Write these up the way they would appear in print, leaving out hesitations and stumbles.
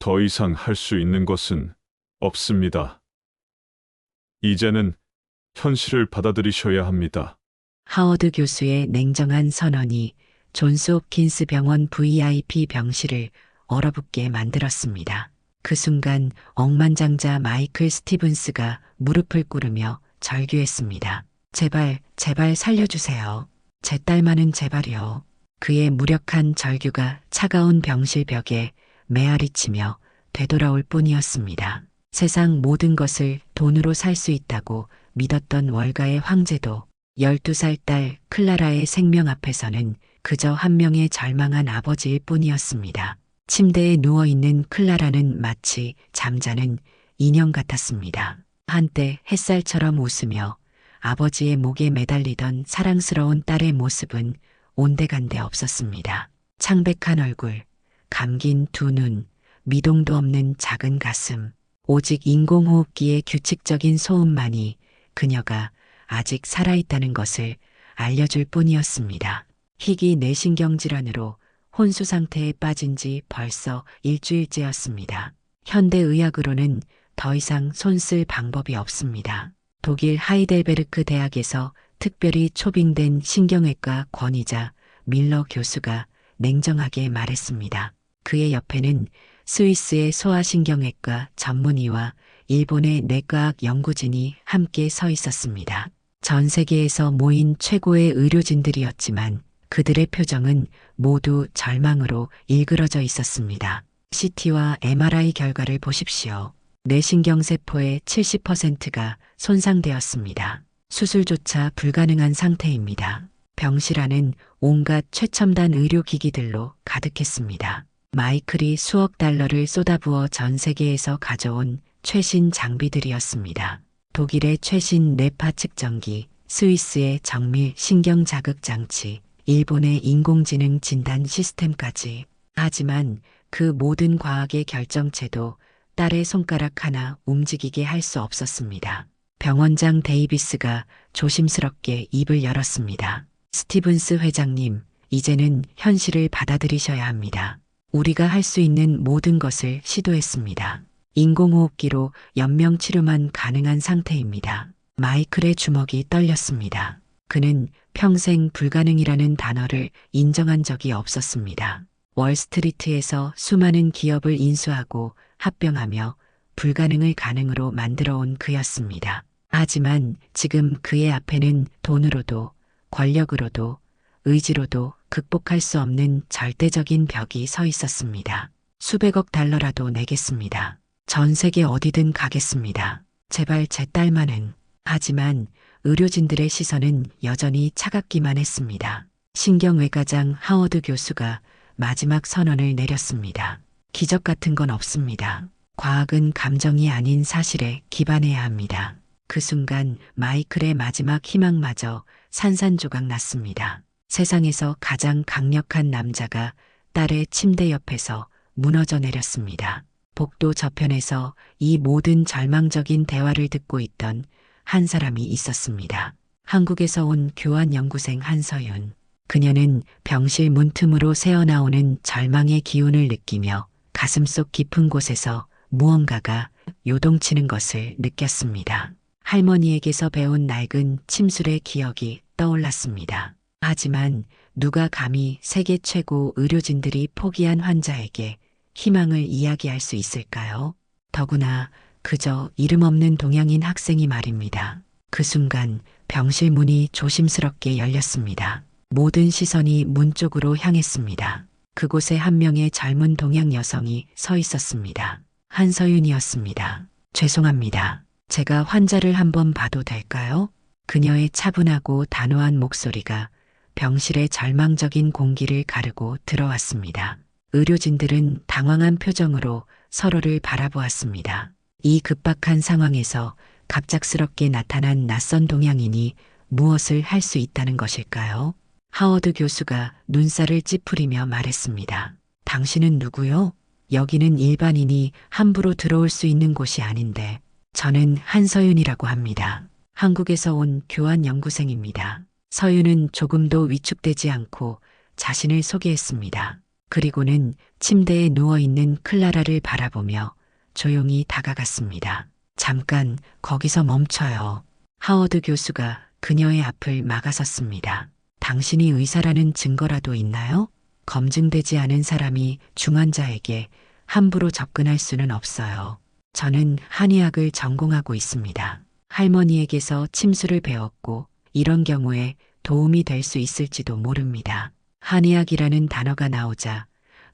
더 이상 할 수 있는 것은 없습니다. 이제는 현실을 받아들이셔야 합니다. 하워드 교수의 냉정한 선언이 존스 홉킨스 병원 VIP 병실을 얼어붙게 만들었습니다. 그 순간 억만장자 마이클 스티븐스가 무릎을 꿇으며 절규했습니다. 제발, 제발 살려주세요. 제 딸만은 제발이요. 그의 무력한 절규가 차가운 병실 벽에 메아리치며 되돌아올 뿐이었습니다. 세상 모든 것을 돈으로 살 수 있다고 믿었던 월가의 황제도 12살 딸 클라라의 생명 앞에서는 그저 한 명의 절망한 아버지일 뿐이었습니다. 침대에 누워있는 클라라는 마치 잠자는 인형 같았습니다. 한때 햇살처럼 웃으며 아버지의 목에 매달리던 사랑스러운 딸의 모습은 온데간데 없었습니다. 창백한 얼굴, 감긴 두 눈, 미동도 없는 작은 가슴, 오직 인공호흡기의 규칙적인 소음만이 그녀가 아직 살아있다는 것을 알려줄 뿐이었습니다. 희귀 뇌신경 질환으로 혼수 상태에 빠진 지 벌써 일주일째였습니다. 현대의학으로는 더 이상 손 쓸 방법이 없습니다. 독일 하이델베르크 대학에서 특별히 초빙된 신경외과 권위자 밀러 교수가 냉정하게 말했습니다. 그의 옆에는 스위스의 소아신경외과 전문의와 일본의 뇌과학 연구진이 함께 서 있었습니다. 전 세계에서 모인 최고의 의료진들이었지만 그들의 표정은 모두 절망으로 일그러져 있었습니다. CT와 MRI 결과를 보십시오. 뇌신경세포의 70%가 손상되었습니다. 수술조차 불가능한 상태입니다. 병실 안은 온갖 최첨단 의료기기들로 가득했습니다. 마이클이 수억 달러를 쏟아부어 전 세계에서 가져온 최신 장비들이었습니다. 독일의 최신 뇌파 측정기, 스위스의 정밀 신경 자극 장치, 일본의 인공지능 진단 시스템까지. 하지만 그 모든 과학의 결정체도 딸의 손가락 하나 움직이게 할 수 없었습니다. 병원장 데이비스가 조심스럽게 입을 열었습니다. 스티븐스 회장님, 이제는 현실을 받아들이셔야 합니다. 우리가 할 수 있는 모든 것을 시도했습니다. 인공호흡기로 연명치료만 가능한 상태입니다. 마이클의 주먹이 떨렸습니다. 그는 평생 불가능이라는 단어를 인정한 적이 없었습니다. 월스트리트에서 수많은 기업을 인수하고 합병하며 불가능을 가능으로 만들어 온 그였습니다. 하지만 지금 그의 앞에는 돈으로도 권력으로도 의지로도 극복할 수 없는 절대적인 벽이 서 있었습니다. 수백억 달러라도 내겠습니다. 전 세계 어디든 가겠습니다. 제발 제 딸만은. 하지만 의료진들의 시선은 여전히 차갑기만 했습니다. 신경외과장 하워드 교수가 마지막 선언을 내렸습니다. 기적 같은 건 없습니다. 과학은 감정이 아닌 사실에 기반해야 합니다. 그 순간 마이클의 마지막 희망마저 산산조각 났습니다. 세상에서 가장 강력한 남자가 딸의 침대 옆에서 무너져 내렸습니다. 복도 저편에서 이 모든 절망적인 대화를 듣고 있던 한 사람이 있었습니다. 한국에서 온 교환 연구생 한서윤. 그녀는 병실 문틈으로 새어나오는 절망의 기운을 느끼며 가슴속 깊은 곳에서 무언가가 요동치는 것을 느꼈습니다. 할머니에게서 배운 낡은 침술의 기억이 떠올랐습니다. 하지만 누가 감히 세계 최고 의료진들이 포기한 환자에게 희망을 이야기할 수 있을까요? 더구나 그저 이름 없는 동양인 학생이 말입니다. 그 순간 병실 문이 조심스럽게 열렸습니다. 모든 시선이 문 쪽으로 향했습니다. 그곳에 한 명의 젊은 동양 여성이 서 있었습니다. 한서윤이었습니다. 죄송합니다. 제가 환자를 한번 봐도 될까요? 그녀의 차분하고 단호한 목소리가 병실의 절망적인 공기를 가르고 들어왔습니다. 의료진들은 당황한 표정으로 서로를 바라보았습니다. 이 급박한 상황에서 갑작스럽게 나타난 낯선 동양인이 무엇을 할 수 있다는 것일까요? 하워드 교수가 눈살을 찌푸리며 말했습니다. 당신은 누구요? 여기는 일반인이 함부로 들어올 수 있는 곳이 아닌데. 저는 한서윤이라고 합니다. 한국에서 온 교환 연구생입니다. 서윤은 조금도 위축되지 않고 자신을 소개했습니다. 그리고는 침대에 누워있는 클라라를 바라보며 조용히 다가갔습니다. 잠깐 거기서 멈춰요. 하워드 교수가 그녀의 앞을 막아섰습니다. 당신이 의사라는 증거라도 있나요? 검증되지 않은 사람이 중환자에게 함부로 접근할 수는 없어요. 저는 한의학을 전공하고 있습니다. 할머니에게서 침수를 배웠고 이런 경우에 도움이 될 수 있을지도 모릅니다. 한의학이라는 단어가 나오자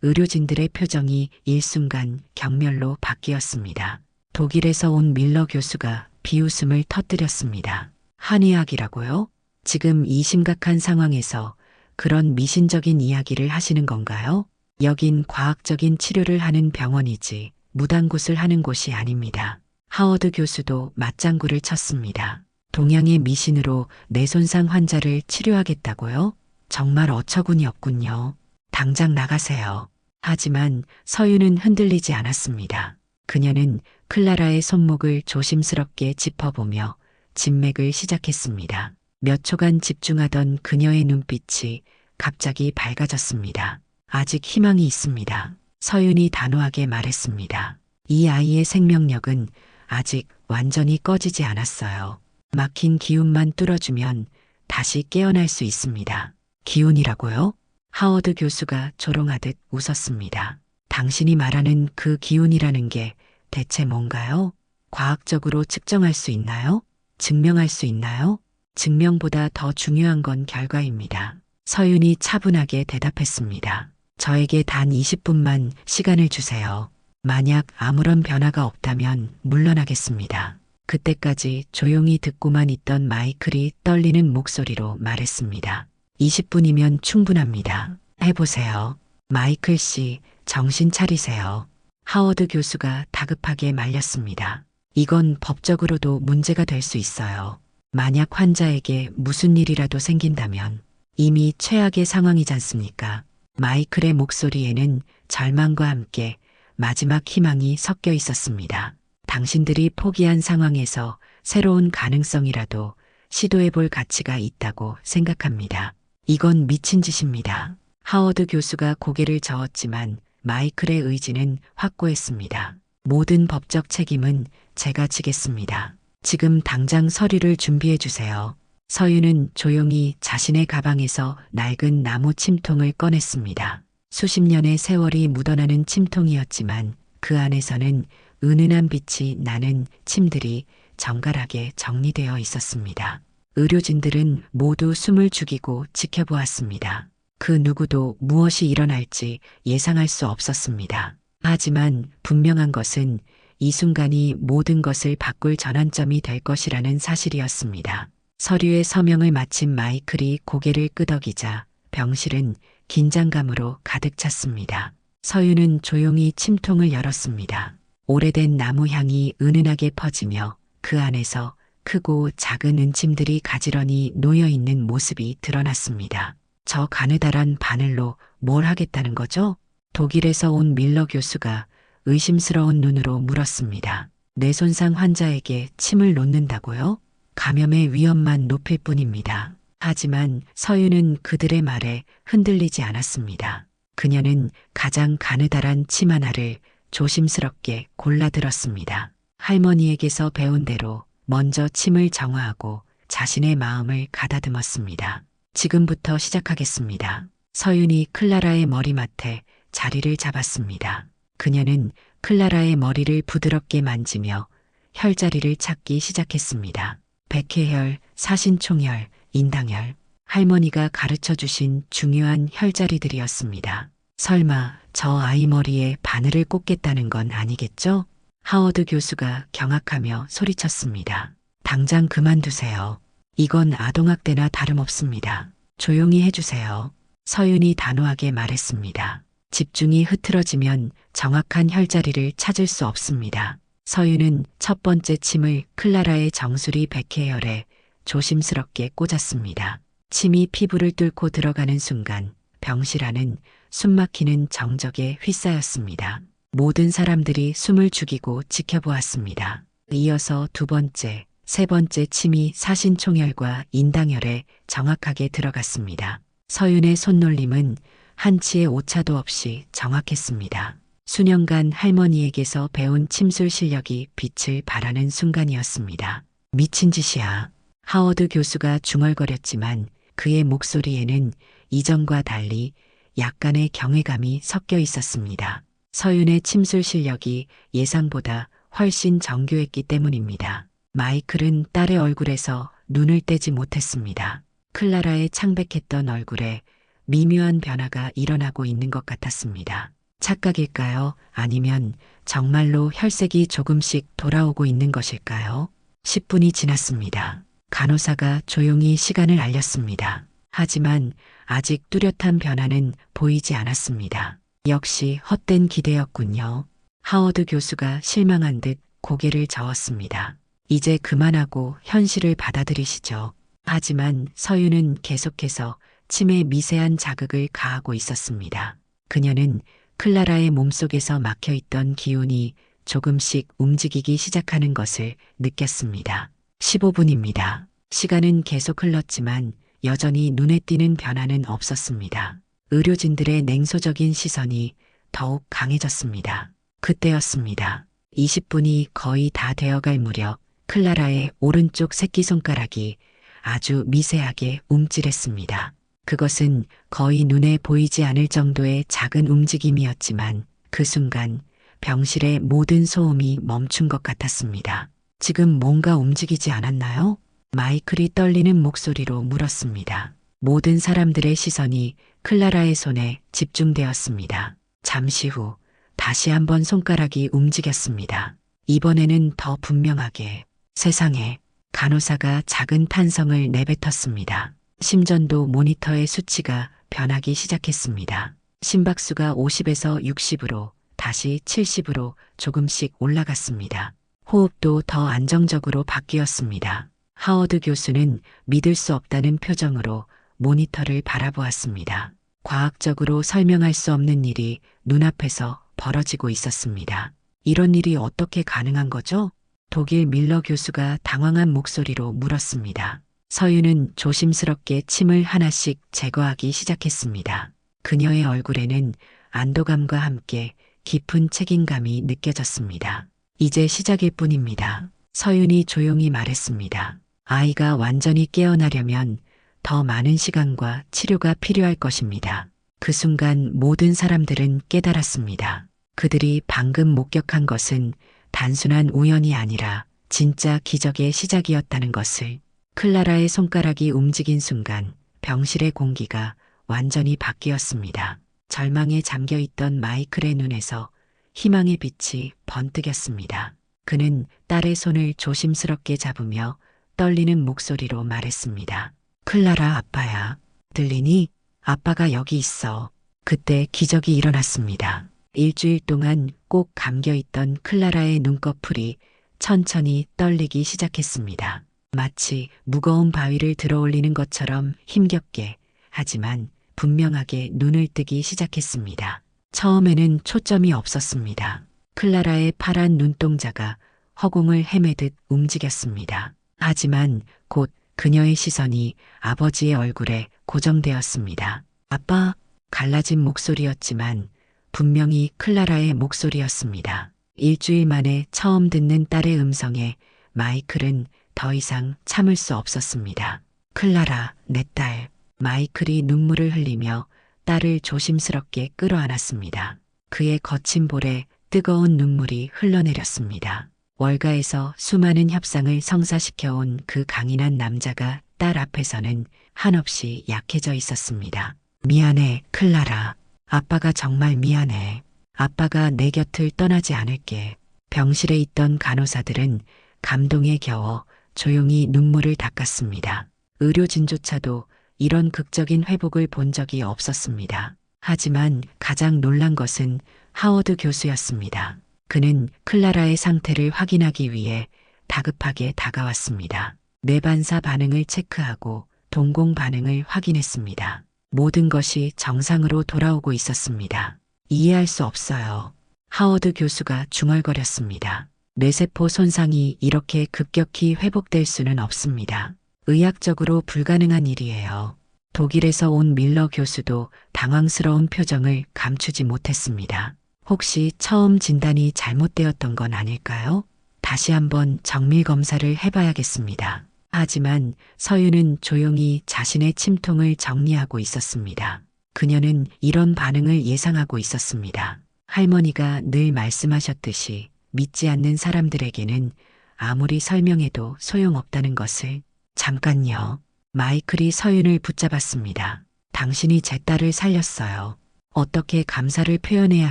의료진들의 표정이 일순간 경멸로 바뀌었습니다. 독일에서 온 밀러 교수가 비웃음을 터뜨렸습니다. 한의학이라고요? 지금 이 심각한 상황에서 그런 미신적인 이야기를 하시는 건가요? 여긴 과학적인 치료를 하는 병원이지 무당굿을 하는 곳이 아닙니다. 하워드 교수도 맞장구를 쳤습니다. 동양의 미신으로 뇌손상 환자를 치료하겠다고요? 정말 어처구니 없군요. 당장 나가세요. 하지만 서윤은 흔들리지 않았습니다. 그녀는 클라라의 손목을 조심스럽게 짚어보며 진맥을 시작했습니다. 몇 초간 집중하던 그녀의 눈빛이 갑자기 밝아졌습니다. 아직 희망이 있습니다. 서윤이 단호하게 말했습니다. 이 아이의 생명력은 아직 완전히 꺼지지 않았어요. 막힌 기운만 뚫어주면 다시 깨어날 수 있습니다. 기운이라고요? 하워드 교수가 조롱하듯 웃었습니다. 당신이 말하는 그 기운이라는 게 대체 뭔가요? 과학적으로 측정할 수 있나요? 증명할 수 있나요? 증명보다 더 중요한 건 결과입니다. 서윤이 차분하게 대답했습니다. 저에게 단 20분만 시간을 주세요. 만약 아무런 변화가 없다면 물러나겠습니다. 그때까지 조용히 듣고만 있던 마이클이 떨리는 목소리로 말했습니다. 20분이면 충분합니다. 해보세요. 마이클 씨, 정신 차리세요. 하워드 교수가 다급하게 말렸습니다. 이건 법적으로도 문제가 될 수 있어요. 만약 환자에게 무슨 일이라도 생긴다면 이미 최악의 상황이지 않습니까? 마이클의 목소리에는 절망과 함께 마지막 희망이 섞여 있었습니다. 당신들이 포기한 상황에서 새로운 가능성이라도 시도해 볼 가치가 있다고 생각합니다. 이건 미친 짓입니다. 하워드 교수가 고개를 저었지만 마이클의 의지는 확고했습니다. 모든 법적 책임은 제가 지겠습니다. 지금 당장 서류를 준비해 주세요. 서윤은 조용히 자신의 가방에서 낡은 나무 침통을 꺼냈습니다. 수십 년의 세월이 묻어나는 침통이었지만 그 안에서는 은은한 빛이 나는 침들이 정갈하게 정리되어 있었습니다. 의료진들은 모두 숨을 죽이고 지켜보았습니다. 그 누구도 무엇이 일어날지 예상할 수 없었습니다. 하지만 분명한 것은 이 순간이 모든 것을 바꿀 전환점이 될 것이라는 사실이었습니다. 서류의 서명을 마친 마이클이 고개를 끄덕이자 병실은 긴장감으로 가득 찼습니다. 서윤은 조용히 침통을 열었습니다. 오래된 나무 향이 은은하게 퍼지며 그 안에서 크고 작은 은침들이 가지런히 놓여있는 모습이 드러났습니다. 저 가느다란 바늘로 뭘 하겠다는 거죠? 독일에서 온 밀러 교수가 의심스러운 눈으로 물었습니다. 뇌손상 환자에게 침을 놓는다고요? 감염의 위험만 높일 뿐입니다. 하지만 서윤은 그들의 말에 흔들리지 않았습니다. 그녀는 가장 가느다란 침 하나를 조심스럽게 골라들었습니다. 할머니에게서 배운 대로 먼저 침을 정화하고 자신의 마음을 가다듬었습니다. 지금부터 시작하겠습니다. 서윤이 클라라의 머리맡에 자리를 잡았습니다. 그녀는 클라라의 머리를 부드럽게 만지며 혈자리를 찾기 시작했습니다. 백회혈, 사신총혈, 인당혈, 할머니가 가르쳐 주신 중요한 혈자리들이었습니다. 설마 저 아이 머리에 바늘을 꽂겠다는 건 아니겠죠? 하워드 교수가 경악하며 소리쳤습니다. 당장 그만두세요. 이건 아동학대나 다름없습니다. 조용히 해주세요. 서윤이 단호하게 말했습니다. 집중이 흐트러지면 정확한 혈자리를 찾을 수 없습니다. 서윤은 첫 번째 침을 클라라의 정수리 백회혈에 조심스럽게 꽂았습니다. 침이 피부를 뚫고 들어가는 순간 병실 안은 숨막히는 정적에 휩싸였습니다. 모든 사람들이 숨을 죽이고 지켜보았습니다. 이어서 두 번째, 세 번째 침이 사신총혈과 인당혈에 정확하게 들어갔습니다. 서윤의 손놀림은 한치의 오차도 없이 정확했습니다. 수년간 할머니에게서 배운 침술 실력이 빛을 발하는 순간이었습니다. 미친 짓이야. 하워드 교수가 중얼거렸지만 그의 목소리에는 이전과 달리 약간의 경외감이 섞여 있었습니다. 서윤의 침술 실력이 예상보다 훨씬 정교했기 때문입니다. 마이클은 딸의 얼굴에서 눈을 떼지 못했습니다. 클라라의 창백했던 얼굴에 미묘한 변화가 일어나고 있는 것 같았습니다. 착각일까요? 아니면 정말로 혈색이 조금씩 돌아오고 있는 것일까요? 10분이 지났습니다. 간호사가 조용히 시간을 알렸습니다. 하지만 아직 뚜렷한 변화는 보이지 않았습니다. 역시 헛된 기대였군요. 하워드 교수가 실망한 듯 고개를 저었습니다. 이제 그만하고 현실을 받아들이시죠. 하지만 서윤은 계속해서 침에 미세한 자극을 가하고 있었습니다. 그녀는 클라라의 몸속에서 막혀있던 기운이 조금씩 움직이기 시작하는 것을 느꼈습니다. 15분입니다. 시간은 계속 흘렀지만 여전히 눈에 띄는 변화는 없었습니다. 의료진들의 냉소적인 시선이 더욱 강해졌습니다. 그때였습니다. 20분이 거의 다 되어갈 무렵 클라라의 오른쪽 새끼손가락이 아주 미세하게 움찔했습니다. 그것은 거의 눈에 보이지 않을 정도의 작은 움직임이었지만 그 순간 병실의 모든 소음이 멈춘 것 같았습니다. 지금 뭔가 움직이지 않았나요? 마이클이 떨리는 목소리로 물었습니다. 모든 사람들의 시선이 클라라의 손에 집중되었습니다. 잠시 후 다시 한번 손가락이 움직였습니다. 이번에는 더 분명하게. 세상에. 간호사가 작은 탄성을 내뱉었습니다. 심전도 모니터의 수치가 변하기 시작했습니다. 심박수가 50에서 60으로 다시 70으로 조금씩 올라갔습니다. 호흡도 더 안정적으로 바뀌었습니다. 하워드 교수는 믿을 수 없다는 표정으로 모니터를 바라보았습니다. 과학적으로 설명할 수 없는 일이 눈앞에서 벌어지고 있었습니다. 이런 일이 어떻게 가능한 거죠? 독일 밀러 교수가 당황한 목소리로 물었습니다. 서윤은 조심스럽게 침을 하나씩 제거하기 시작했습니다. 그녀의 얼굴에는 안도감과 함께 깊은 책임감이 느껴졌습니다. 이제 시작일 뿐입니다. 서윤이 조용히 말했습니다. 아이가 완전히 깨어나려면 더 많은 시간과 치료가 필요할 것입니다. 그 순간 모든 사람들은 깨달았습니다. 그들이 방금 목격한 것은 단순한 우연이 아니라 진짜 기적의 시작이었다는 것을. 클라라의 손가락이 움직인 순간 병실의 공기가 완전히 바뀌었습니다. 절망에 잠겨있던 마이클의 눈에서 희망의 빛이 번뜩였습니다. 그는 딸의 손을 조심스럽게 잡으며 떨리는 목소리로 말했습니다. 클라라, 아빠야. 들리니? 아빠가 여기 있어. 그때 기적이 일어났습니다. 일주일 동안 꼭 감겨있던 클라라의 눈꺼풀이 천천히 떨리기 시작했습니다. 마치 무거운 바위를 들어올리는 것처럼 힘겹게, 하지만 분명하게 눈을 뜨기 시작했습니다. 처음에는 초점이 없었습니다. 클라라의 파란 눈동자가 허공을 헤매듯 움직였습니다. 하지만 곧 그녀의 시선이 아버지의 얼굴에 고정되었습니다. 아빠, 갈라진 목소리였지만 분명히 클라라의 목소리였습니다. 일주일 만에 처음 듣는 딸의 음성에 마이클은 더 이상 참을 수 없었습니다. 클라라, 내 딸. 마이클이 눈물을 흘리며 딸을 조심스럽게 끌어안았습니다. 그의 거친 볼에 뜨거운 눈물이 흘러내렸습니다. 월가에서 수많은 협상을 성사시켜온 그 강인한 남자가 딸 앞에서는 한없이 약해져 있었습니다. 미안해, 클라라. 아빠가 정말 미안해. 아빠가 내 곁을 떠나지 않을게. 병실에 있던 간호사들은 감동에 겨워 조용히 눈물을 닦았습니다. 의료진조차도 이런 극적인 회복을 본 적이 없었습니다. 하지만 가장 놀란 것은 하워드 교수였습니다. 그는 클라라의 상태를 확인하기 위해 다급하게 다가왔습니다. 뇌반사 반응을 체크하고 동공 반응을 확인했습니다. 모든 것이 정상으로 돌아오고 있었습니다. 이해할 수 없어요. 하워드 교수가 중얼거렸습니다. 뇌세포 손상이 이렇게 급격히 회복될 수는 없습니다. 의학적으로 불가능한 일이에요. 독일에서 온 밀러 교수도 당황스러운 표정을 감추지 못했습니다. 혹시 처음 진단이 잘못되었던 건 아닐까요? 다시 한번 정밀 검사를 해봐야겠습니다. 하지만 서윤은 조용히 자신의 침통을 정리하고 있었습니다. 그녀는 이런 반응을 예상하고 있었습니다. 할머니가 늘 말씀하셨듯이 믿지 않는 사람들에게는 아무리 설명해도 소용없다는 것을. 잠깐요. 마이클이 서윤을 붙잡았습니다. 당신이 제 딸을 살렸어요. 어떻게 감사를 표현해야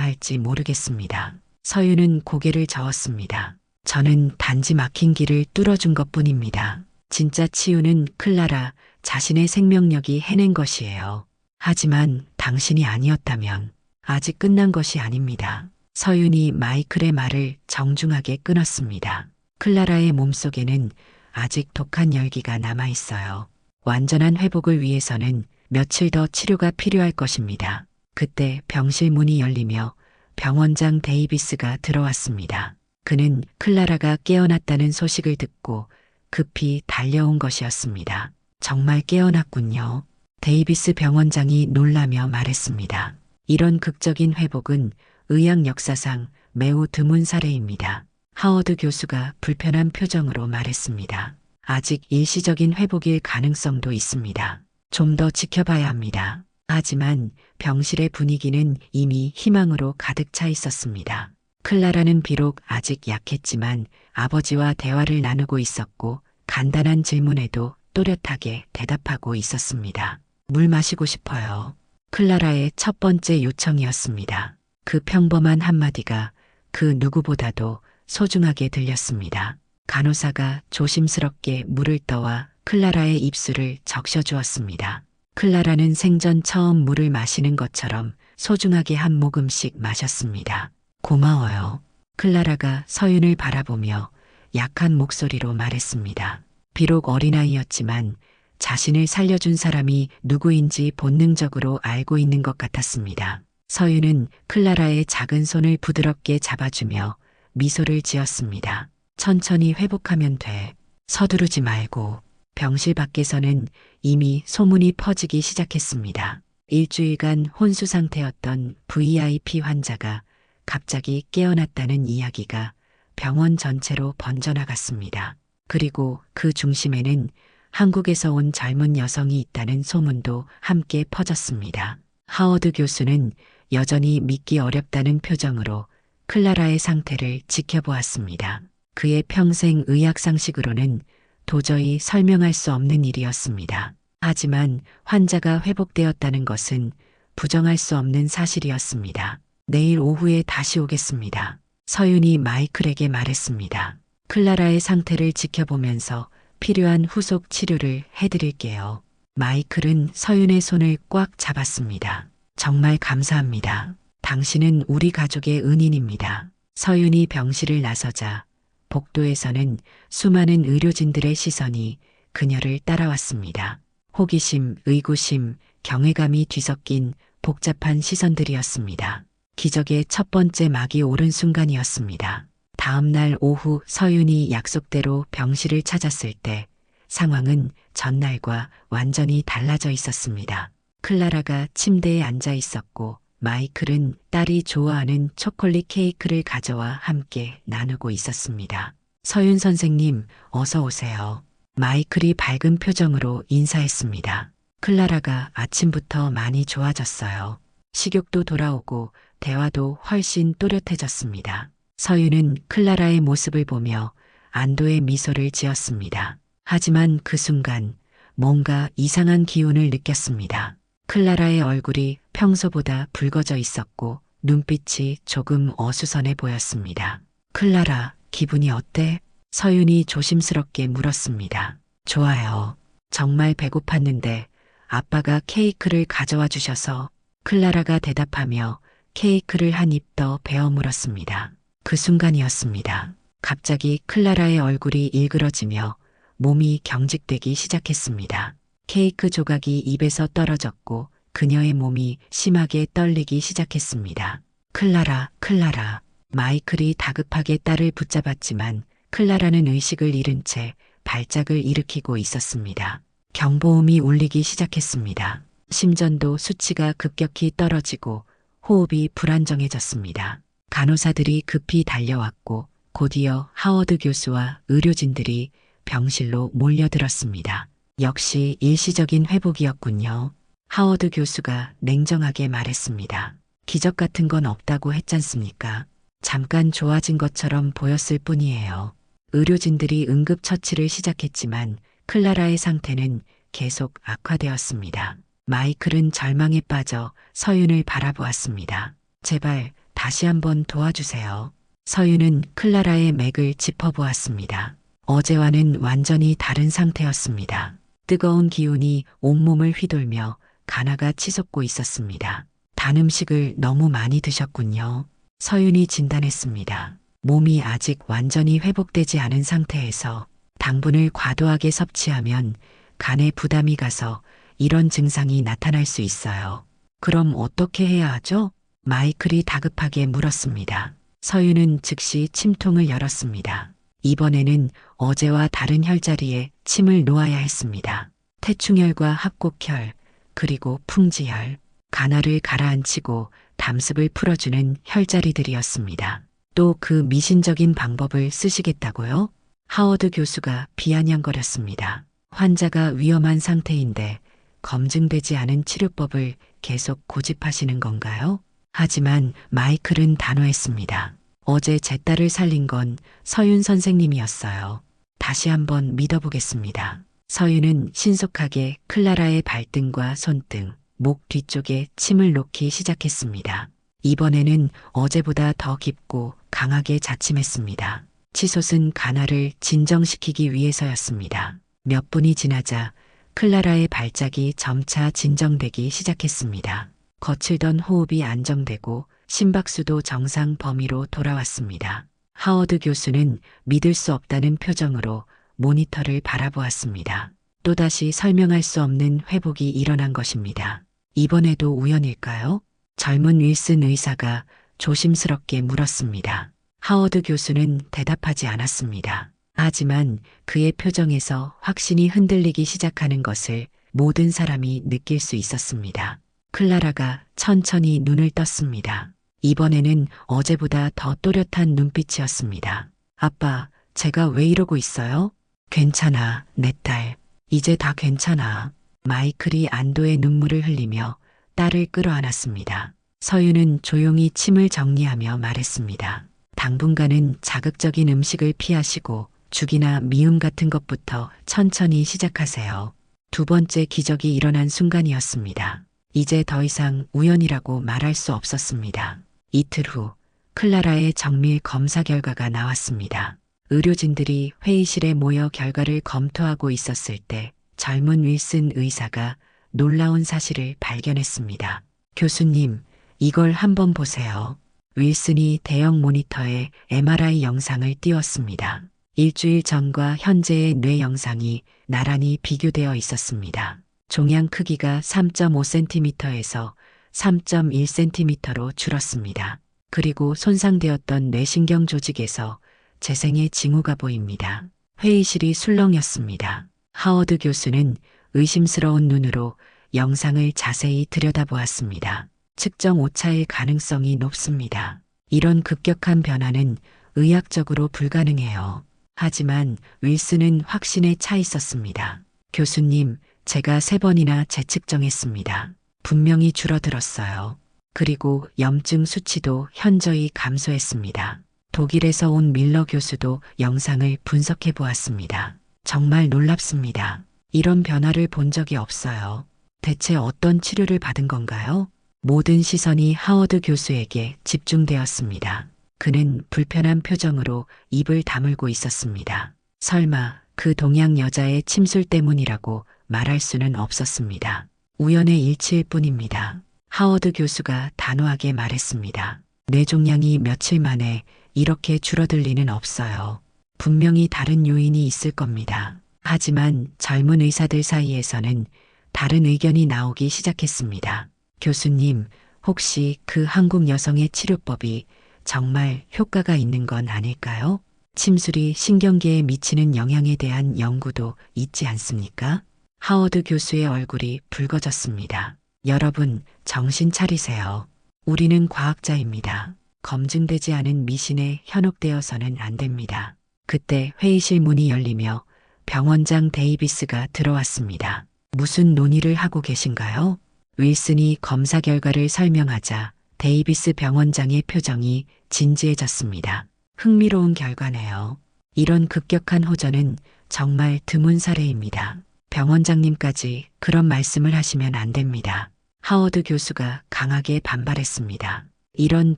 할지 모르겠습니다. 서윤은 고개를 저었습니다. 저는 단지 막힌 길을 뚫어준 것뿐입니다. 진짜 치유는 클라라 자신의 생명력이 해낸 것이에요. 하지만 당신이 아니었다면 아직 끝난 것이 아닙니다. 서윤이 마이클의 말을 정중하게 끊었습니다. 클라라의 몸속에는 아직 독한 열기가 남아 있어요. 완전한 회복을 위해서는 며칠 더 치료가 필요할 것입니다. 그때 병실 문이 열리며 병원장 데이비스가 들어왔습니다. 그는 클라라가 깨어났다는 소식을 듣고 급히 달려온 것이었습니다. 정말 깨어났군요. 데이비스 병원장이 놀라며 말했습니다. 이런 극적인 회복은 의학 역사상 매우 드문 사례입니다. 하워드 교수가 불편한 표정으로 말했습니다. 아직 일시적인 회복일 가능성도 있습니다. 좀 더 지켜봐야 합니다. 하지만 병실의 분위기는 이미 희망으로 가득 차 있었습니다. 클라라는 비록 아직 약했지만 아버지와 대화를 나누고 있었고 간단한 질문에도 또렷하게 대답하고 있었습니다. 물 마시고 싶어요. 클라라의 첫 번째 요청이었습니다. 그 평범한 한마디가 그 누구보다도 소중하게 들렸습니다. 간호사가 조심스럽게 물을 떠와 클라라의 입술을 적셔주었습니다. 클라라는 생전 처음 물을 마시는 것처럼 소중하게 한 모금씩 마셨습니다. 고마워요. 클라라가 서윤을 바라보며 약한 목소리로 말했습니다. 비록 어린아이였지만 자신을 살려준 사람이 누구인지 본능적으로 알고 있는 것 같았습니다. 서윤은 클라라의 작은 손을 부드럽게 잡아주며 미소를 지었습니다. 천천히 회복하면 돼. 서두르지 말고. 병실 밖에서는 이미 소문이 퍼지기 시작했습니다. 일주일간 혼수 상태였던 VIP 환자가 갑자기 깨어났다는 이야기가 병원 전체로 번져나갔습니다. 그리고 그 중심에는 한국에서 온 젊은 여성이 있다는 소문도 함께 퍼졌습니다. 하워드 교수는 여전히 믿기 어렵다는 표정으로 클라라의 상태를 지켜보았습니다. 그의 평생 의학 상식으로는 도저히 설명할 수 없는 일이었습니다. 하지만 환자가 회복되었다는 것은 부정할 수 없는 사실이었습니다. 내일 오후에 다시 오겠습니다. 서윤이 마이클에게 말했습니다. 클라라의 상태를 지켜보면서 필요한 후속 치료를 해드릴게요. 마이클은 서윤의 손을 꽉 잡았습니다. 정말 감사합니다. 당신은 우리 가족의 은인입니다. 서윤이 병실을 나서자 복도에서는 수많은 의료진들의 시선이 그녀를 따라왔습니다. 호기심, 의구심, 경외감이 뒤섞인 복잡한 시선들이었습니다. 기적의 첫 번째 막이 오른 순간이었습니다. 다음 날 오후 서윤이 약속대로 병실을 찾았을 때 상황은 전날과 완전히 달라져 있었습니다. 클라라가 침대에 앉아 있었고 마이클은 딸이 좋아하는 초콜릿 케이크를 가져와 함께 나누고 있었습니다. 서윤 선생님, 어서 오세요. 마이클이 밝은 표정으로 인사했습니다. 클라라가 아침부터 많이 좋아졌어요. 식욕도 돌아오고 대화도 훨씬 또렷해졌습니다. 서윤은 클라라의 모습을 보며 안도의 미소를 지었습니다. 하지만 그 순간 뭔가 이상한 기운을 느꼈습니다. 클라라의 얼굴이 평소보다 붉어져 있었고 눈빛이 조금 어수선해 보였습니다. 클라라, 기분이 어때? 서윤이 조심스럽게 물었습니다. 좋아요. 정말 배고팠는데 아빠가 케이크를 가져와 주셔서. 클라라가 대답하며 케이크를 한 입 더 베어 물었습니다. 그 순간이었습니다. 갑자기 클라라의 얼굴이 일그러지며 몸이 경직되기 시작했습니다. 케이크 조각이 입에서 떨어졌고 그녀의 몸이 심하게 떨리기 시작했습니다. 클라라, 클라라. 마이클이 다급하게 딸을 붙잡았지만 클라라는 의식을 잃은 채 발작을 일으키고 있었습니다. 경보음이 울리기 시작했습니다. 심전도 수치가 급격히 떨어지고 호흡이 불안정해졌습니다. 간호사들이 급히 달려왔고 곧이어 하워드 교수와 의료진들이 병실로 몰려들었습니다. 역시 일시적인 회복이었군요. 하워드 교수가 냉정하게 말했습니다. 기적 같은 건 없다고 했잖습니까? 잠깐 좋아진 것처럼 보였을 뿐이에요. 의료진들이 응급처치를 시작했지만 클라라의 상태는 계속 악화되었습니다. 마이클은 절망에 빠져 서윤을 바라보았습니다. 제발 다시 한번 도와주세요. 서윤은 클라라의 맥을 짚어보았습니다. 어제와는 완전히 다른 상태였습니다. 뜨거운 기운이 온몸을 휘돌며 가나가 치솟고 있었습니다. 단 음식을 너무 많이 드셨군요. 서윤이 진단했습니다. 몸이 아직 완전히 회복되지 않은 상태에서 당분을 과도하게 섭취하면 간에 부담이 가서 이런 증상이 나타날 수 있어요. 그럼 어떻게 해야 하죠? 마이클이 다급하게 물었습니다. 서윤은 즉시 침통을 열었습니다. 이번에는 어제와 다른 혈자리에 침을 놓아야 했습니다. 태충혈과 합곡혈, 그리고 풍지혈, 가나를 가라앉히고 담습을 풀어주는 혈자리들이었습니다. 또 그 미신적인 방법을 쓰시겠다고요? 하워드 교수가 비아냥거렸습니다. 환자가 위험한 상태인데 검증되지 않은 치료법을 계속 고집하시는 건가요? 하지만 마이클은 단호했습니다. 어제 제 딸을 살린 건 서윤 선생님이었어요. 다시 한번 믿어보겠습니다. 서윤은 신속하게 클라라의 발등과 손등, 목 뒤쪽에 침을 놓기 시작했습니다. 이번에는 어제보다 더 깊고 강하게 자침했습니다. 치솟은 가나를 진정시키기 위해서였습니다. 몇 분이 지나자 클라라의 발작이 점차 진정되기 시작했습니다. 거칠던 호흡이 안정되고 심박수도 정상 범위로 돌아왔습니다. 하워드 교수는 믿을 수 없다는 표정으로 모니터를 바라보았습니다. 또다시 설명할 수 없는 회복이 일어난 것입니다. 이번에도 우연일까요? 젊은 윌슨 의사가 조심스럽게 물었습니다. 하워드 교수는 대답하지 않았습니다. 하지만 그의 표정에서 확신이 흔들리기 시작하는 것을 모든 사람이 느낄 수 있었습니다. 클라라가 천천히 눈을 떴습니다. 이번에는 어제보다 더 또렷한 눈빛이었습니다. 아빠, 제가 왜 이러고 있어요? 괜찮아, 내 딸. 이제 다 괜찮아. 마이클이 안도의 눈물을 흘리며 딸을 끌어안았습니다. 서윤은 조용히 침을 정리하며 말했습니다. 당분간은 자극적인 음식을 피하시고 죽이나 미음 같은 것부터 천천히 시작하세요. 두 번째 기적이 일어난 순간이었습니다. 이제 더 이상 우연이라고 말할 수 없었습니다. 이틀 후 클라라의 정밀 검사 결과가 나왔습니다. 의료진들이 회의실에 모여 결과를 검토하고 있었을 때 젊은 윌슨 의사가 놀라운 사실을 발견했습니다. 교수님, 이걸 한번 보세요. 윌슨이 대형 모니터에 MRI 영상을 띄웠습니다. 일주일 전과 현재의 뇌 영상이 나란히 비교되어 있었습니다. 종양 크기가 3.5cm에서 3.1cm로 줄었습니다. 그리고 손상되었던 뇌신경 조직에서 재생의 징후가 보입니다. 회의실이 술렁였습니다. 하워드 교수는 의심스러운 눈으로 영상을 자세히 들여다보았습니다. 측정 오차일 가능성이 높습니다. 이런 급격한 변화는 의학적으로 불가능해요. 하지만 윌슨은 확신에 차 있었습니다. 교수님, 제가 3번이나 재측정했습니다. 분명히 줄어들었어요. 그리고 염증 수치도 현저히 감소했습니다. 독일에서 온 밀러 교수도 영상을 분석해 보았습니다. 정말 놀랍습니다. 이런 변화를 본 적이 없어요. 대체 어떤 치료를 받은 건가요? 모든 시선이 하워드 교수에게 집중되었습니다. 그는 불편한 표정으로 입을 다물고 있었습니다. 설마 그 동양 여자의 침술 때문이라고 말할 수는 없었습니다. 우연의 일치일 뿐입니다. 하워드 교수가 단호하게 말했습니다. 뇌종양이 며칠 만에 이렇게 줄어들 리는 없어요. 분명히 다른 요인이 있을 겁니다. 하지만 젊은 의사들 사이에서는 다른 의견이 나오기 시작했습니다. 교수님, 혹시 그 한국 여성의 치료법이 정말 효과가 있는 건 아닐까요? 침술이 신경계에 미치는 영향에 대한 연구도 있지 않습니까? 하워드 교수의 얼굴이 붉어졌습니다. 여러분, 정신 차리세요. 우리는 과학자입니다. 검증되지 않은 미신에 현혹되어서는 안 됩니다. 그때 회의실 문이 열리며 병원장 데이비스가 들어왔습니다. 무슨 논의를 하고 계신가요? 윌슨이 검사 결과를 설명하자 데이비스 병원장의 표정이 진지해졌습니다. 흥미로운 결과네요. 이런 급격한 호전은 정말 드문 사례입니다. 병원장님까지 그런 말씀을 하시면 안 됩니다. 하워드 교수가 강하게 반발했습니다. 이런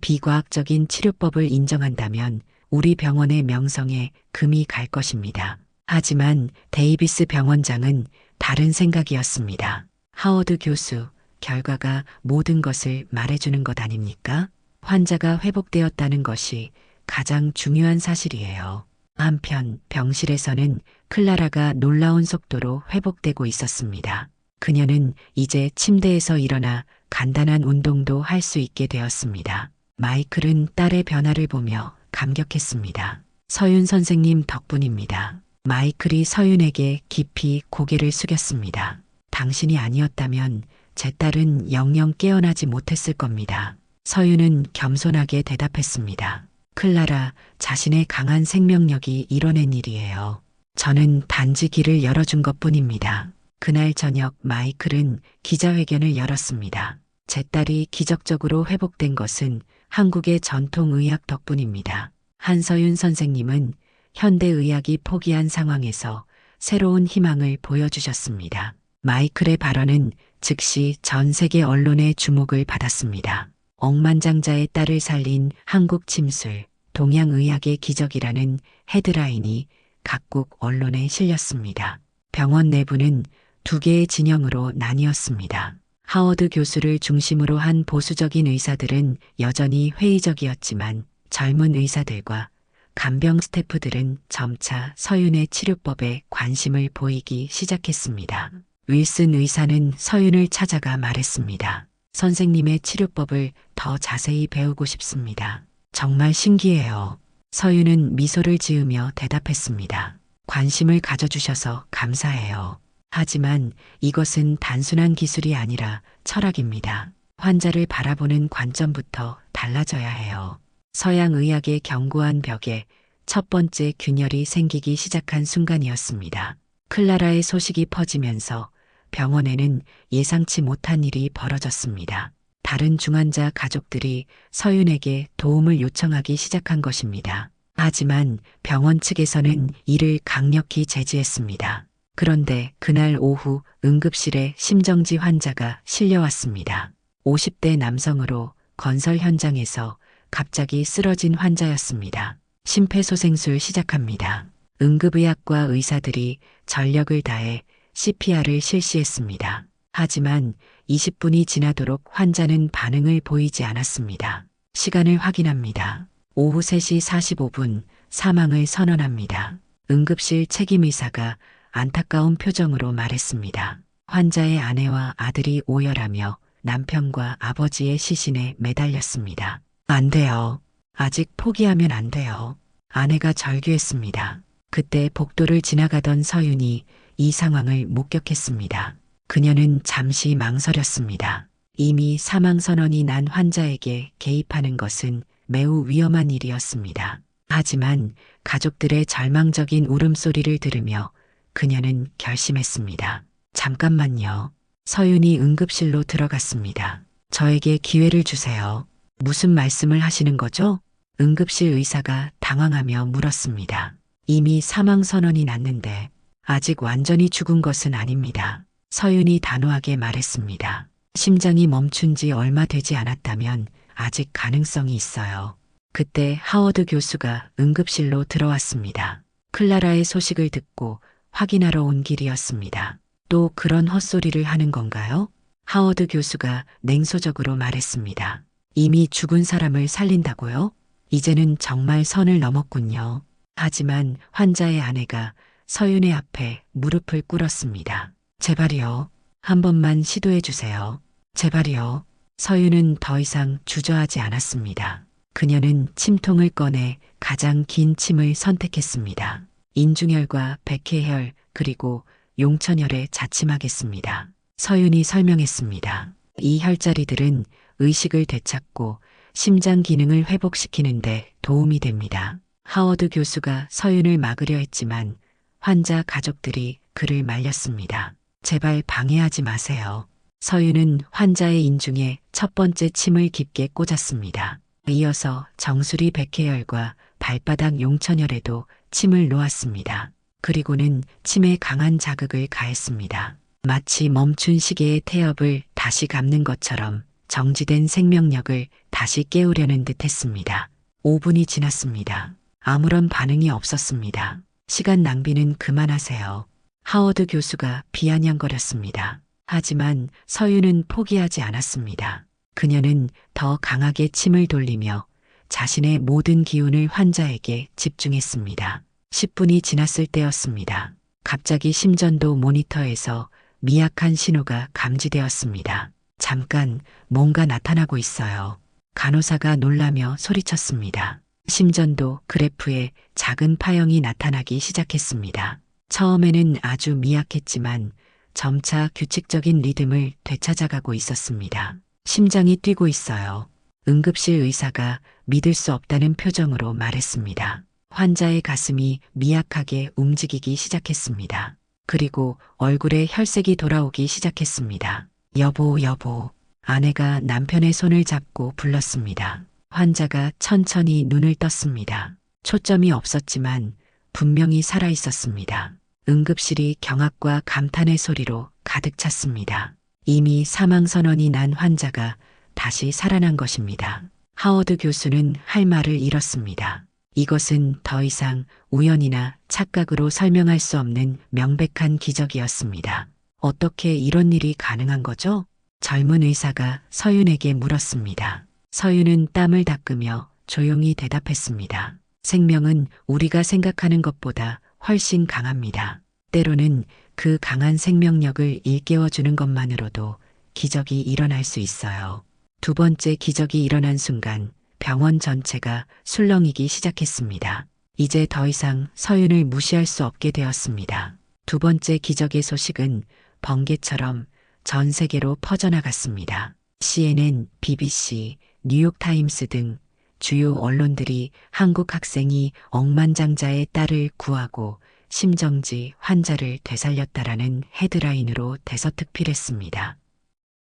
비과학적인 치료법을 인정한다면 우리 병원의 명성에 금이 갈 것입니다. 하지만 데이비스 병원장은 다른 생각이었습니다. 하워드 교수, 결과가 모든 것을 말해주는 것 아닙니까? 환자가 회복되었다는 것이 가장 중요한 사실이에요. 한편 병실에서는 클라라가 놀라운 속도로 회복되고 있었습니다. 그녀는 이제 침대에서 일어나 간단한 운동도 할 수 있게 되었습니다. 마이클은 딸의 변화를 보며 감격했습니다. 서윤 선생님 덕분입니다. 마이클이 서윤에게 깊이 고개를 숙였습니다. 당신이 아니었다면 제 딸은 영영 깨어나지 못했을 겁니다. 서윤은 겸손하게 대답했습니다. 클라라, 자신의 강한 생명력이 이뤄낸 일이에요. 저는 단지 길을 열어준 것뿐입니다. 그날 저녁 마이클은 기자회견을 열었습니다. 제 딸이 기적적으로 회복된 것은 한국의 전통의학 덕분입니다. 한서윤 선생님은 현대의학이 포기한 상황에서 새로운 희망을 보여주셨습니다. 마이클의 발언은 즉시 전 세계 언론의 주목을 받았습니다. 억만장자의 딸을 살린 한국 침술, 동양의학의 기적이라는 헤드라인이 각국 언론에 실렸습니다. 병원 내부는 두 개의 진영으로 나뉘었습니다. 하워드 교수를 중심으로 한 보수적인 의사들은 여전히 회의적이었지만 젊은 의사들과 간병 스태프들은 점차 서윤의 치료법에 관심을 보이기 시작했습니다. 윌슨 의사는 서윤을 찾아가 말했습니다. 선생님의 치료법을 더 자세히 배우고 싶습니다. 정말 신기해요. 서윤은 미소를 지으며 대답했습니다. 관심을 가져주셔서 감사해요. 하지만 이것은 단순한 기술이 아니라 철학입니다. 환자를 바라보는 관점부터 달라져야 해요. 서양 의학의 견고한 벽에 첫 번째 균열이 생기기 시작한 순간이었습니다. 클라라의 소식이 퍼지면서 병원에는 예상치 못한 일이 벌어졌습니다. 다른 중환자 가족들이 서윤에게 도움을 요청하기 시작한 것입니다. 하지만 병원 측에서는 이를 강력히 제지했습니다. 그런데 그날 오후 응급실에 심정지 환자가 실려왔습니다. 50대 남성으로 건설 현장에서 갑자기 쓰러진 환자였습니다. 심폐소생술 시작합니다. 응급의학과 의사들이 전력을 다해 CPR을 실시했습니다. 하지만 20분이 지나도록 환자는 반응을 보이지 않았습니다. 시간을 확인합니다. 오후 3시 45분 사망을 선언합니다. 응급실 책임의사가 안타까운 표정으로 말했습니다. 환자의 아내와 아들이 오열하며 남편과 아버지의 시신에 매달렸습니다. 안 돼요. 아직 포기하면 안 돼요. 아내가 절규했습니다. 그때 복도를 지나가던 서윤이 이 상황을 목격했습니다. 그녀는 잠시 망설였습니다. 이미 사망 선언이 난 환자에게 개입하는 것은 매우 위험한 일이었습니다. 하지만 가족들의 절망적인 울음소리를 들으며 그녀는 결심했습니다. 잠깐만요. 서윤이 응급실로 들어갔습니다. 저에게 기회를 주세요. 무슨 말씀을 하시는 거죠? 응급실 의사가 당황하며 물었습니다. 이미 사망 선언이 났는데 아직 완전히 죽은 것은 아닙니다. 서윤이 단호하게 말했습니다. 심장이 멈춘 지 얼마 되지 않았다면 아직 가능성이 있어요. 그때 하워드 교수가 응급실로 들어왔습니다. 클라라의 소식을 듣고 확인하러 온 길이었습니다. 또 그런 헛소리를 하는 건가요? 하워드 교수가 냉소적으로 말했습니다. 이미 죽은 사람을 살린다고요? 이제는 정말 선을 넘었군요. 하지만 환자의 아내가 서윤의 앞에 무릎을 꿇었습니다. 제발이요. 한 번만 시도해 주세요. 제발이요. 서윤은 더 이상 주저하지 않았습니다. 그녀는 침통을 꺼내 가장 긴 침을 선택했습니다. 인중혈과 백회혈 그리고 용천혈에 자침하겠습니다. 서윤이 설명했습니다. 이 혈자리들은 의식을 되찾고 심장 기능을 회복시키는데 도움이 됩니다. 하워드 교수가 서윤을 막으려 했지만 환자 가족들이 그를 말렸습니다. 제발 방해하지 마세요. 서윤은 환자의 인중에 첫 번째 침을 깊게 꽂았습니다. 이어서 정수리 백회열과 발바닥 용천혈에도 침을 놓았습니다. 그리고는 침에 강한 자극을 가했습니다. 마치 멈춘 시계의 태엽을 다시 감는 것처럼 정지된 생명력을 다시 깨우려는 듯 했습니다. 5분이 지났습니다. 아무런 반응이 없었습니다. 시간 낭비는 그만하세요. 하워드 교수가 비아냥거렸습니다. 하지만 서윤은 포기하지 않았습니다. 그녀는 더 강하게 침을 돌리며 자신의 모든 기운을 환자에게 집중했습니다. 10분이 지났을 때였습니다. 갑자기 심전도 모니터에서 미약한 신호가 감지되었습니다. 잠깐 뭔가 나타나고 있어요. 간호사가 놀라며 소리쳤습니다. 심전도 그래프에 작은 파형이 나타나기 시작했습니다. 처음에는 아주 미약했지만 점차 규칙적인 리듬을 되찾아가고 있었습니다. 심장이 뛰고 있어요. 응급실 의사가 믿을 수 없다는 표정으로 말했습니다. 환자의 가슴이 미약하게 움직이기 시작했습니다. 그리고 얼굴에 혈색이 돌아오기 시작했습니다. 여보, 여보. 아내가 남편의 손을 잡고 불렀습니다. 환자가 천천히 눈을 떴습니다. 초점이 없었지만 분명히 살아 있었습니다. 응급실이 경악과 감탄의 소리로 가득 찼습니다. 이미 사망 선언이 난 환자가 다시 살아난 것입니다. 하워드 교수는 할 말을 잃었습니다. 이것은 더 이상 우연이나 착각으로 설명할 수 없는 명백한 기적이었습니다. 어떻게 이런 일이 가능한 거죠? 젊은 의사가 서윤에게 물었습니다. 서윤은 땀을 닦으며 조용히 대답했습니다. 생명은 우리가 생각하는 것보다 훨씬 강합니다. 때로는 그 강한 생명력을 일깨워주는 것만으로도 기적이 일어날 수 있어요. 두 번째 기적이 일어난 순간 병원 전체가 술렁이기 시작했습니다. 이제 더 이상 서윤을 무시할 수 없게 되었습니다. 두 번째 기적의 소식은 번개처럼 전 세계로 퍼져나갔습니다. CNN, BBC, 뉴욕타임스 등 주요 언론들이 한국 학생이 억만장자의 딸을 구하고 심정지 환자를 되살렸다라는 헤드라인으로 대서특필했습니다.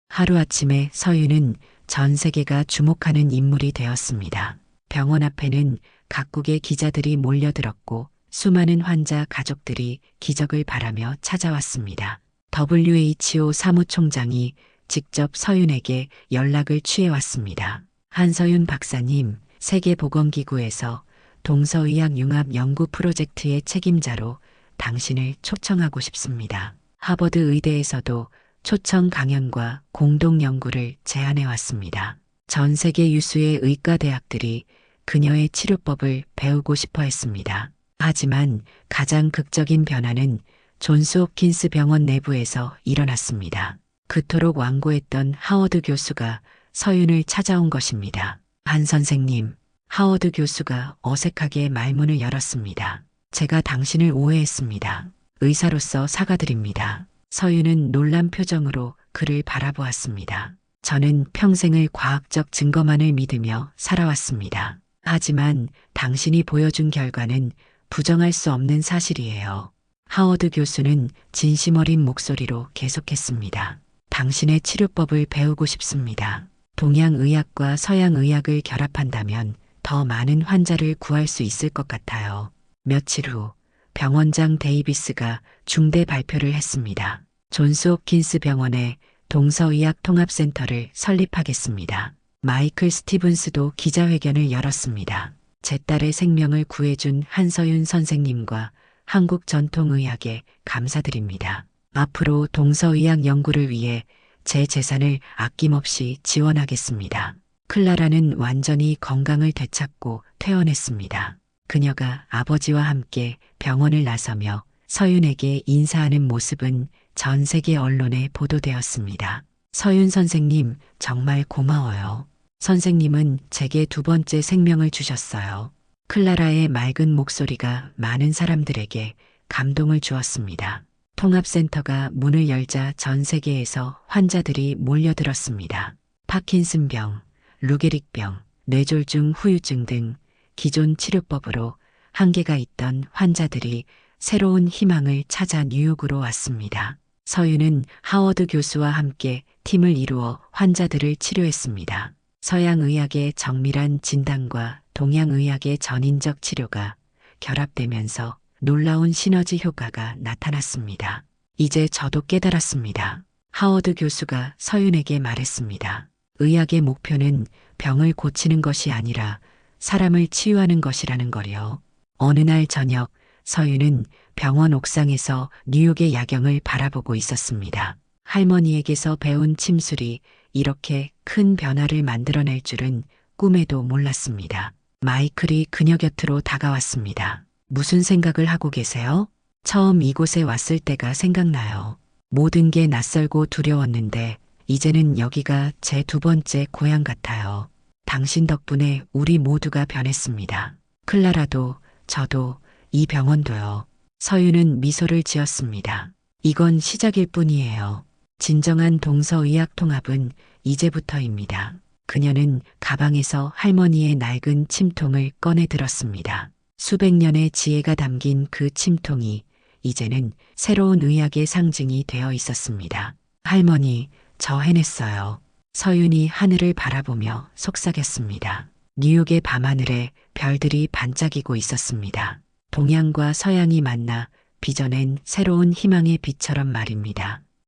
하루아침에 서윤은 전 세계가 주목하는 인물이 되었습니다. 병원 앞에는 각국의 기자들이 몰려들었고 수많은 환자 가족들이 기적을 바라며 찾아왔습니다. WHO 사무총장이 직접 서윤에게 연락을 취해왔습니다. 한서윤 박사님, 세계보건기구에서 동서의학 융합 연구 프로젝트의 책임자로 당신을 초청하고 싶습니다. 하버드 의대에서도 초청 강연과 공동 연구를 제안해 왔습니다. 전 세계 유수의 의과 대학들이 그녀의 치료법을 배우고 싶어 했습니다. 하지만 가장 극적인 변화는 존스 홉킨스 병원 내부에서 일어났습니다. 그토록 완고했던 하워드 교수가 서윤을 찾아온 것입니다. 한 선생님, 하워드 교수가 어색하게 말문을 열었습니다. 제가 당신을 오해했습니다. 의사로서 사과드립니다. 서윤은 놀란 표정으로 그를 바라보았습니다. 저는 평생을 과학적 증거만을 믿으며 살아왔습니다. 하지만 당신이 보여준 결과는 부정할 수 없는 사실이에요. 하워드 교수는 진심 어린 목소리로 계속했습니다. 당신의 치료법을 배우고 싶습니다. 동양의학과 서양의학을 결합한다면 더 많은 환자를 구할 수 있을 것 같아요. 며칠 후 병원장 데이비스가 중대 발표를 했습니다. 존스 홉킨스 병원에 동서의학 통합센터를 설립하겠습니다. 마이클 스티븐스도 기자회견을 열었습니다. 제 딸의 생명을 구해준 한서윤 선생님과 한국 전통의학에 감사드립니다. 앞으로 동서의학 연구를 위해 제 재산을 아낌없이 지원하겠습니다. 클라라는 완전히 건강을 되찾고 퇴원했습니다. 그녀가 아버지와 함께 병원을 나서며 서윤에게 인사하는 모습은 전 세계 언론에 보도되었습니다. 서윤 선생님, 정말 고마워요. 선생님은 제게 두 번째 생명을 주셨어요. 클라라의 맑은 목소리가 많은 사람들에게 감동을 주었습니다. 통합센터가 문을 열자 전 세계에서 환자들이 몰려들었습니다. 파킨슨병, 루게릭병, 뇌졸중 후유증 등 기존 치료법으로 한계가 있던 환자들이 새로운 희망을 찾아 뉴욕으로 왔습니다. 서윤은 하워드 교수와 함께 팀을 이루어 환자들을 치료했습니다. 서양의학의 정밀한 진단과 동양의학의 전인적 치료가 결합되면서 놀라운 시너지 효과가 나타났습니다. 이제 저도 깨달았습니다. 하워드 교수가 서윤에게 말했습니다. 의학의 목표는 병을 고치는 것이 아니라 사람을 치유하는 것이라는 거요. 어느 날 저녁 서윤은 병원 옥상에서 뉴욕의 야경을 바라보고 있었습니다. 할머니에게서 배운 침술이 이렇게 큰 변화를 만들어낼 줄은 꿈에도 몰랐습니다. 마이클이 그녀 곁으로 다가왔습니다. 무슨 생각을 하고 계세요? 처음 이곳에 왔을 때가 생각나요. 모든 게 낯설고 두려웠는데 이제는 여기가 제 두 번째 고향 같아요. 당신 덕분에 우리 모두가 변했습니다. 클라라도 저도 이 병원도요. 서윤은 미소를 지었습니다. 이건 시작일 뿐이에요. 진정한 동서의학 통합은 이제부터입니다. 그녀는 가방에서 할머니의 낡은 침통을 꺼내 들었습니다. 수백 년의 지혜가 담긴 그 침통이 이제는 새로운 의학의 상징이 되어 있었습니다. 할머니, 저 해냈어요. 서윤이 하늘을 바라보며 속삭였습니다. 뉴욕의 밤하늘에 별들이 반짝이고 있었습니다. 동양과 서양이 만나 빚어낸 새로운 희망의 빛처럼 말입니다.